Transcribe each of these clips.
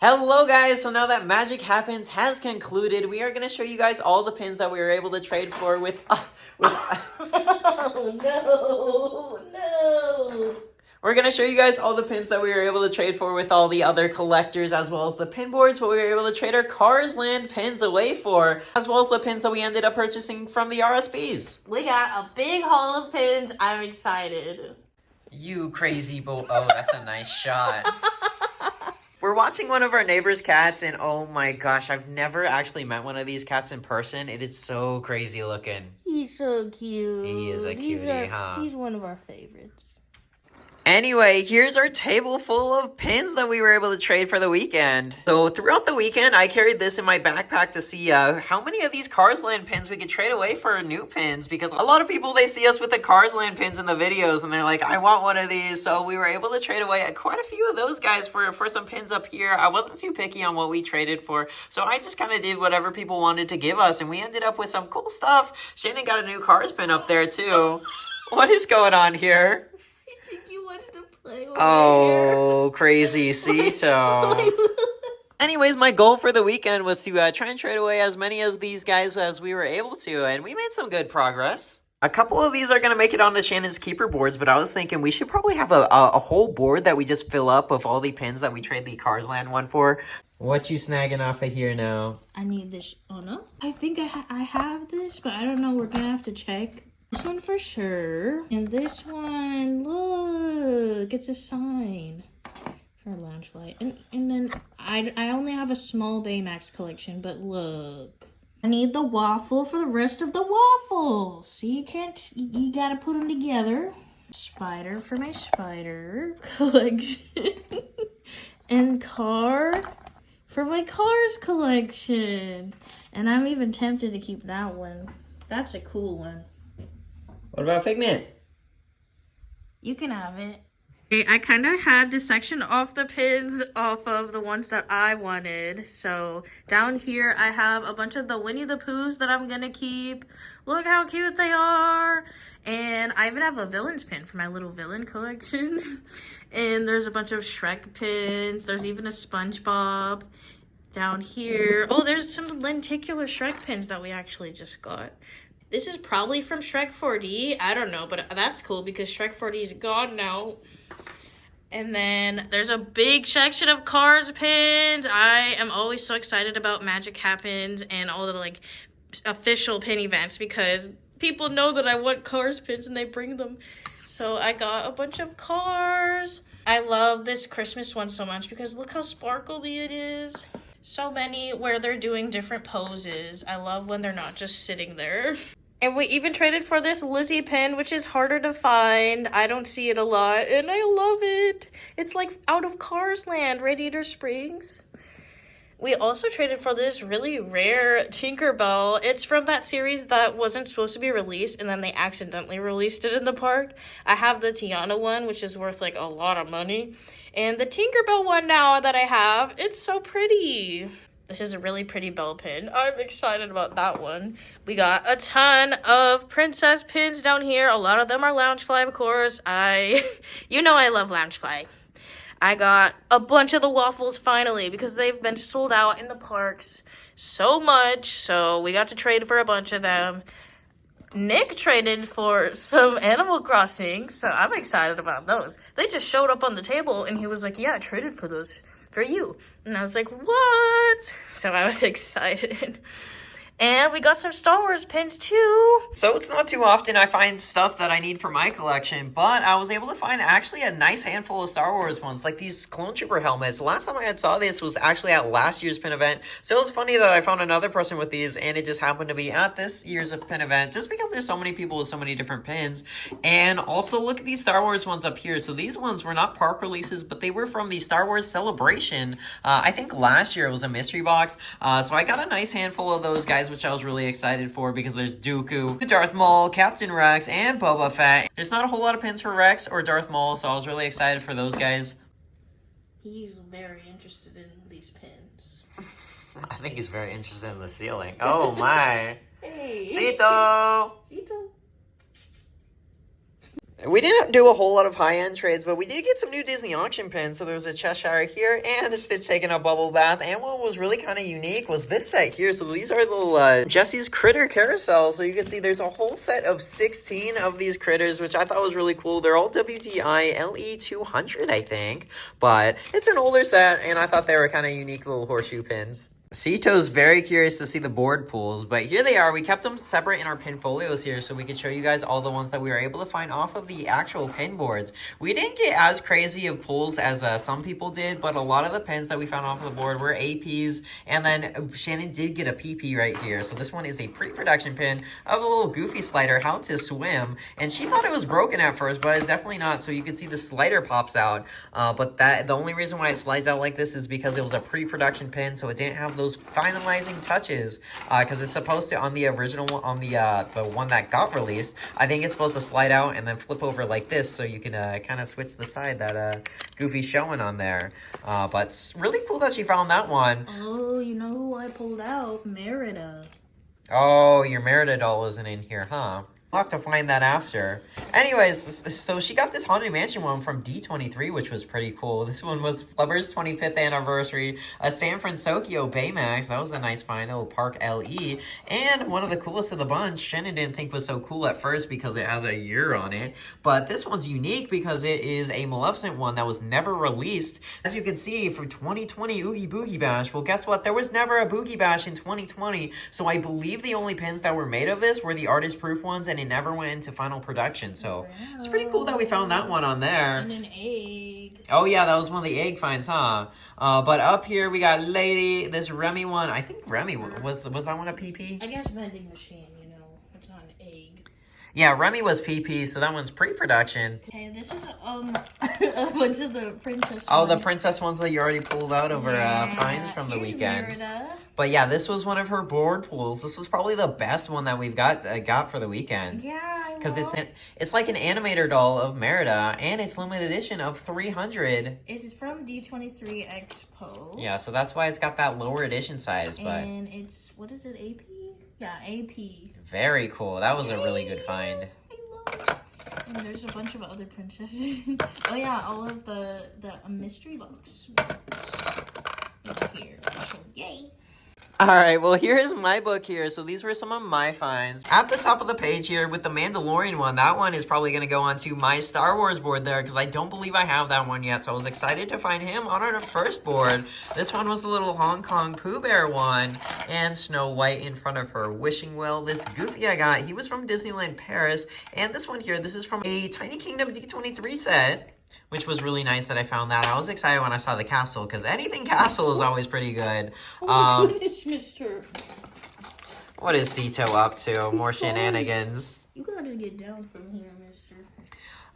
Hello guys, so now that Magic Happens has concluded, we are going to show you guys all the pins that we were able to trade for with Oh, no. We're going to show you guys all the pins that we were able to trade for with all the other collectors, as well as the pin boards, what we were able to trade our Cars Land pins away for, as well as the pins that we ended up purchasing from the RSPs. We got a big haul of pins. I'm excited. You crazy boy. Oh, that's a nice shot. We're watching one of our neighbor's cats, and oh my gosh, I've never actually met one of these cats in person. It is so crazy looking. He's so cute. He is a cutie, huh? He's one of our favorites. Anyway, here's our table full of pins that we were able to trade for the weekend. So throughout the weekend, I carried this in my backpack to see how many of these Cars Land pins we could trade away for new pins. Because a lot of people, they see us with the Cars Land pins in the videos and they're like, I want one of these. So we were able to trade away quite a few of those guys for some pins up here. I wasn't too picky on what we traded for. So I just kind of did whatever people wanted to give us. And we ended up with some cool stuff. Shannon got a new Cars pin up there too. What is going on here? To play with Oh, crazy Cito. Anyways, my goal for the weekend was to try and trade away as many of these guys as we were able to, and we made some good progress. A couple of these are going to make it onto Shannon's keeper boards, but I was thinking we should probably have a whole board that we just fill up with all the pins that we trade the Cars Land one for. What you snagging off of here now? I need this. Oh, no. I think I have this, but I don't know. We're going to have to check. This one for sure. And this one, look, it's a sign for Loungefly. And then I only have a small Baymax collection, but look. I need the waffle for the rest of the waffles. See, you gotta put them together. Spider for my spider collection. And car for my cars collection. And I'm even tempted to keep that one. That's a cool one. What about Figment? You can have it. I kind of had to section off the pins off of the ones that I wanted. So down here I have a bunch of the Winnie the Poohs that I'm going to keep. Look how cute they are. And I even have a villains pin for my little villain collection. And there's a bunch of Shrek pins. There's even a SpongeBob down here. Oh, there's some lenticular Shrek pins that we actually just got. This is probably from Shrek 4D. I don't know, but that's cool because Shrek 4D is gone now. And then there's a big section of Cars pins. I am always so excited about Magic Happens and all the like official pin events because people know that I want Cars pins and they bring them. So I got a bunch of Cars. I love this Christmas one so much because look how sparkly it is. So many where they're doing different poses. I love when they're not just sitting there. And we even traded for this Lizzie pin, which is harder to find. I don't see it a lot, and I love it. It's like out of Cars Land, Radiator Springs. We also traded for this really rare Tinkerbell. It's from that series that wasn't supposed to be released, and then they accidentally released it in the park. I have the Tiana one, which is worth like a lot of money. And the Tinkerbell one now that I have, it's so pretty. This is a really pretty bell pin. I'm excited about that one. We got a ton of princess pins down here. A lot of them are Loungefly, of course. You know I love Loungefly. I got a bunch of the waffles finally because they've been sold out in the parks so much. So we got to trade for a bunch of them. Nick traded for some Animal Crossing, so I'm excited about those. They just showed up on the table and he was like, yeah, I traded for those for you. And I was like, what? So I was excited. And we got some Star Wars pins too. So it's not too often I find stuff that I need for my collection, but I was able to find actually a nice handful of Star Wars ones, like these Clone Trooper helmets. The last time I had saw this was actually at last year's pin event, so it was funny that I found another person with these, and it just happened to be at this year's pin event, just because there's so many people with so many different pins. And also look at these Star Wars ones up here. So these ones were not park releases, but they were from the Star Wars Celebration. I think last year it was a mystery box, so I got a nice handful of those guys, which I was really excited for because there's Dooku, Darth Maul, Captain Rex, and Boba Fett. There's not a whole lot of pins for Rex or Darth Maul, so I was really excited for those guys. He's very interested in these pins. I think he's very interested in the ceiling. Oh my. Hey. Cito! Cito. We didn't do a whole lot of high-end trades, but we did get some new Disney auction pins. So there was a Cheshire here and a Stitch taking a bubble bath. And what was really kind of unique was this set here. So these are little Jesse's Critter Carousel. So you can see there's a whole set of 16 of these critters, which I thought was really cool. They're all WTI LE200, I think. But it's an older set, and I thought they were kind of unique little horseshoe pins. Sito's very curious to see the board pools, but here they are. We kept them separate in our pin folios here so we could show you guys all the ones that we were able to find off of the actual pin boards. We didn't get as crazy of pulls as some people did, but a lot of the pins that we found off of the board were APs, and then Shannon did get a PP right here. So this one is a pre-production pin of a little Goofy slider, How to Swim, and she thought it was broken at first, but it's definitely not. So you can see the slider pops out, but the only reason why it slides out like this is because it was a pre-production pin, so it didn't have those finalizing touches, because it's supposed to, on the original one, on the one that got released, I think it's supposed to slide out and then flip over like this, so you can kind of switch the side that Goofy's showing on there. But it's really cool that she found that one. Oh, you know who I pulled out? Merida. Oh, your Merida doll isn't in here, huh? I'll have to find that after. Anyways, so she got this Haunted Mansion one from D23, which was pretty cool. This one was Flubber's 25th anniversary, a San Francisco Baymax. That was a nice find, a little Park LE. And one of the coolest of the bunch, Shannon didn't think was so cool at first because it has a year on it. But this one's unique because it is a Maleficent one that was never released. As you can see, for 2020 Oogie Boogie Bash. Well, guess what? There was never a Boogie Bash in 2020. So I believe the only pins that were made of this were the artist proof ones, and it never went into final production. So it's pretty cool that we found that one on there. And an egg. Oh yeah, that was one of the egg finds, huh? But up here we got Lady, this Remy one. I think Remy was that one a PP? I guess vending machine, you know, it's not an egg. Yeah, Remy was PP, so that one's pre-production. Okay, this is a bunch of the princess Oh, ones. the princess ones that you already pulled out over finds from the weekend. Merida. But yeah, this was one of her board pools. This was probably the best one that we've got for the weekend. Yeah, I know. Because it's like an animator doll of Merida, and it's limited edition of 300. It's from D23 Expo. Yeah, so that's why it's got that lower edition size. But And it's, what is it, AP? Yeah, AP. very cool. That was a really good find. I love it. And there's a bunch of other princesses. Oh yeah, all of the mystery box ones here. So yay. All right, well, here is my book here. So these were some of my finds. At the top of the page here with the Mandalorian one, that one is probably going to go onto my Star Wars board there because I don't believe I have that one yet. So I was excited to find him on our first board. This one was the little Hong Kong Pooh Bear one and Snow White in front of her wishing well. This Goofy I got, he was from Disneyland Paris. And this one here, this is from a Tiny Kingdom D23 set, which was really nice that I found that. I was excited when I saw the castle, because anything castle is always pretty good. Oh my goodness, mister. What is Sito up to? More shenanigans. You gotta get down from here, mister.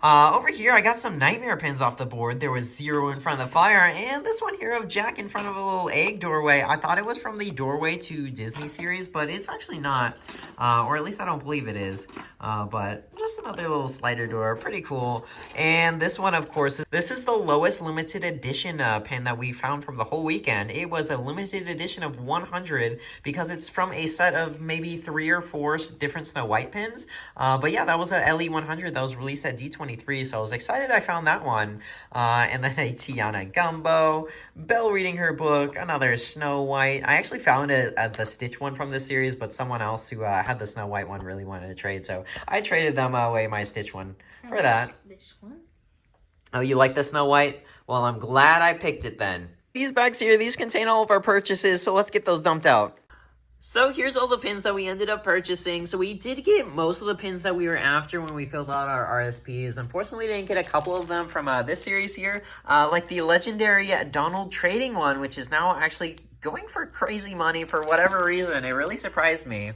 Over here, I got some Nightmare pins off the board. There was Zero in front of the fire, and this one here of Jack in front of a little egg doorway. I thought it was from the Doorway to Disney series, but it's actually not. Or at least I don't believe it is. But just another little slider door. Pretty cool. And this one, of course, this is the lowest limited edition pin that we found from the whole weekend. It was a limited edition of 100 because it's from a set of maybe 3 or 4 different Snow White pins. But yeah, that was a LE100 that was released at D23. So I was excited I found that one. And then a Tiana Gumbo, Belle reading her book, another Snow White. I actually found the Stitch one from this series, but someone else who had the Snow White one really wanted to trade. So I traded them away my Stitch one for that. This one? Oh, you like the Snow White? Well, I'm glad I picked it then. These bags here, these contain all of our purchases, so let's get those dumped out. So here's all the pins that we ended up purchasing. So we did get most of the pins that we were after when we filled out our RSPs. Unfortunately, we didn't get a couple of them from this series here, like the legendary Donald trading one, which is now actually going for crazy money for whatever reason. It really surprised me.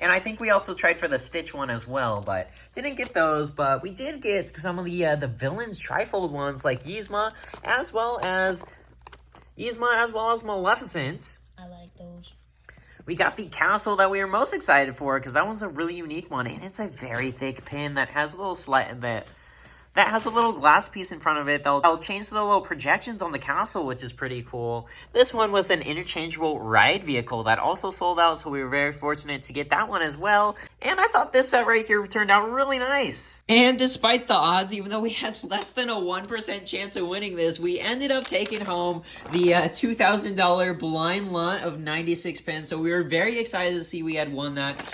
And I think we also tried for the Stitch one as well, but didn't get those. But we did get some of the villains trifold ones like Yzma, as well as Maleficent. I like those. We got the castle that we were most excited for because that one's a really unique one, and it's a very thick pin that has a little slight that that has a little glass piece in front of it that'll change the little projections on the castle, which is pretty cool. This one was an interchangeable ride vehicle that also sold out, so we were very fortunate to get that one as well. And I thought this set right here turned out really nice. And despite the odds, even though we had less than a 1% chance of winning this, we ended up taking home the $2,000 blind lot of 96 pins. So we were very excited to see we had won that.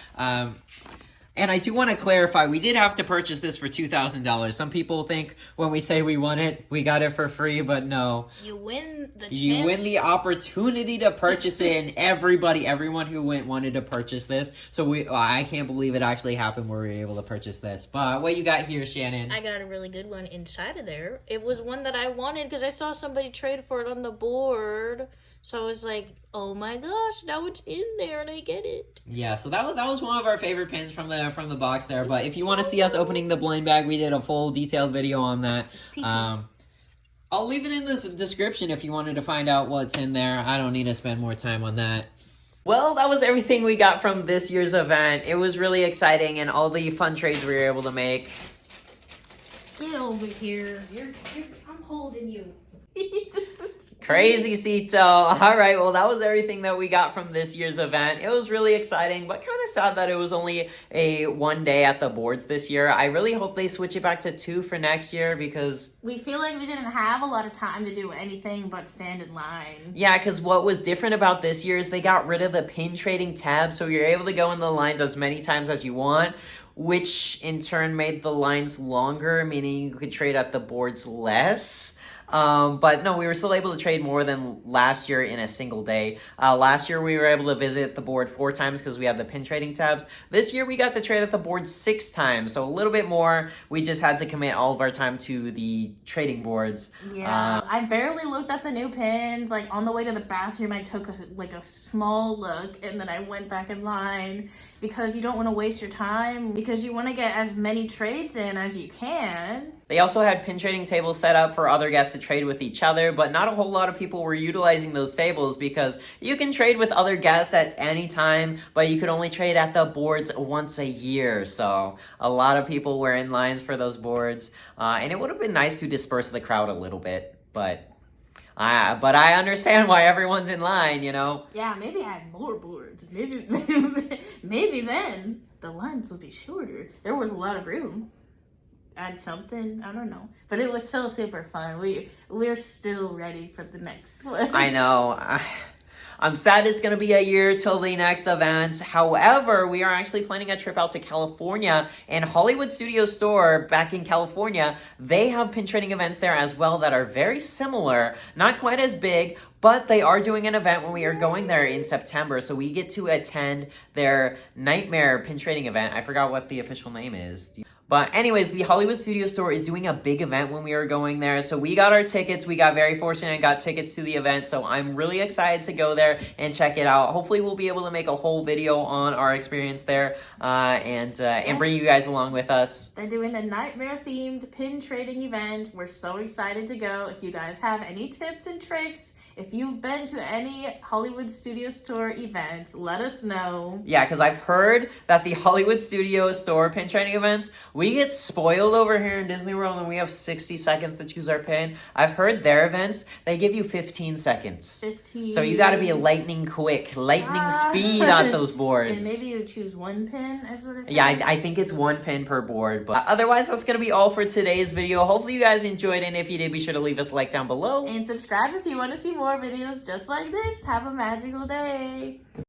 And I do want to clarify, we did have to purchase this for $2,000. Some people think when we say we won it, we got it for free, but no. You win the chance. You win the opportunity to purchase it, and everyone who went wanted to purchase this. So I can't believe it actually happened where we were able to purchase this. But what you got here, Shannon? I got a really good one inside of there. It was one that I wanted because I saw somebody trade for it on the board. So I was like, oh my gosh, now it's in there and I get it. Yeah, so that was one of our favorite pins from the box there. But if you want to see us opening the blind bag, we did a full detailed video on that. I'll leave it in the description if you wanted to find out what's in there. I don't need to spend more time on that. Well, that was everything we got from this year's event. It was really exciting and all the fun trades we were able to make. Get over here. I'm holding you. Crazy, Cito. All right, well, that was everything that we got from this year's event. It was really exciting, but kind of sad that it was only a 1 day at the boards this year. I really hope they switch it back to 2 for next year because we feel like we didn't have a lot of time to do anything but stand in line. Yeah, because what was different about this year is they got rid of the pin trading tab, so you're able to go in the lines as many times as you want, which in turn made the lines longer, meaning you could trade at the boards less. But no, we were still able to trade more than last year in a single day. Last year we were able to visit the board 4 times because we had the pin trading tabs. This year we got to trade at the board 6 times, so a little bit more. We just had to commit all of our time to the trading boards. Yeah, I barely looked at the new pins. Like on the way to the bathroom, I took a small look, and then I went back in line because you don't want to waste your time, because you want to get as many trades in as you can. They also had pin trading tables set up for other guests to trade with each other, but not a whole lot of people were utilizing those tables because you can trade with other guests at any time, but you could only trade at the boards once a year. So a lot of people were in lines for those boards, and it would have been nice to disperse the crowd a little bit, but I understand why everyone's in line, you know? Yeah, maybe add more boards. Maybe then the lines will be shorter. There was a lot of room. Add something, I don't know. But it was so super fun. We're still ready for the next one. I know. I'm sad it's going to be a year till the next event. However, we are actually planning a trip out to California, and Hollywood Studio Store back in California, they have pin trading events there as well that are very similar. Not quite as big, but they are doing an event when we are going there in September. So we get to attend their Nightmare pin trading event. I forgot what the official name is. But anyways, the Hollywood Studio Store is doing a big event when we were going there. So we got our tickets. We got very fortunate and got tickets to the event. So I'm really excited to go there and check it out. Hopefully we'll be able to make a whole video on our experience there and bring you guys along with us. They're doing a nightmare-themed pin trading event. We're so excited to go. If you guys have any tips and tricks, if you've been to any Hollywood Studio Store event, let us know. Yeah, because I've heard that the Hollywood Studio Store pin trading events, we get spoiled over here in Disney World and we have 60 seconds to choose our pin. I've heard their events, they give you 15 seconds. 15. So you got to be lightning quick, lightning speed on those boards. And maybe you choose one pin as what it is. Yeah, I think it's 1 pin per board. But otherwise, that's going to be all for today's video. Hopefully you guys enjoyed it. And if you did, be sure to leave us a like down below. And subscribe if you want to see more videos just like this. Have a magical day.